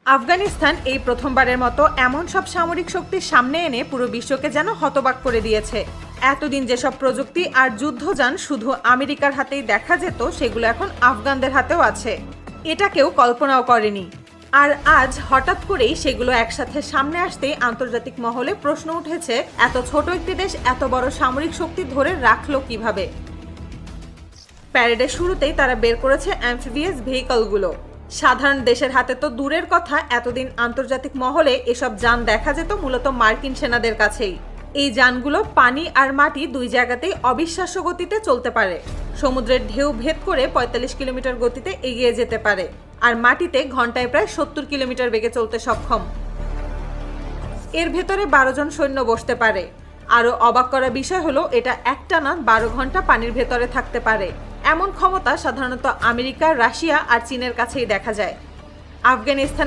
আফগানিস্তান এই প্রথমবারের মতো এমন সব সামরিক শক্তির সামনে এনে পুরো বিশ্বকে যেন হতবাক করে দিয়েছে। এতদিন যেসব প্রযুক্তি আর যুদ্ধযান শুধু আমেরিকার হাতেই দেখা যেত, সেগুলো এখন আফগানদের হাতেও আছে। এটা কেউ কল্পনাও করেনি। আর আজ হঠাৎ করেই সেগুলো একসাথে সামনে আসতেই আন্তর্জাতিক মহলে প্রশ্ন উঠেছে, এত ছোট একটি দেশ এত বড় সামরিক শক্তি ধরে রাখলো কিভাবে। প্যারেডের শুরুতেই তারা বের করেছে অ্যাম্ফিবিয়াস ভেহিকলগুলো। সাধারণ দেশের হাতে তো দূরের কথা, এতদিন আন্তর্জাতিক মহলে এসব যান দেখা যেত মূলত মার্কিন সেনাদের কাছেই। এই যানগুলো পানি আর মাটি দুই জায়গাতেই অবিশ্বাস্য গতিতে চলতে পারে। সমুদ্রের ঢেউ ভেদ করে ৪৫ কিলোমিটার গতিতে এগিয়ে যেতে পারে, আর মাটিতে ঘন্টায় প্রায় ৭০ কিলোমিটার বেগে চলতে সক্ষম। এর ভেতরে ১২ জন সৈন্য বসতে পারে। আরও অবাক করা বিষয় হলো, এটা একটানা ১২ ঘন্টা পানির ভেতরে থাকতে পারে। এমন ক্ষমতা সাধারণত আমেরিকা, রাশিয়া আর চীনের কাছেই দেখা যায়। আফগানিস্তান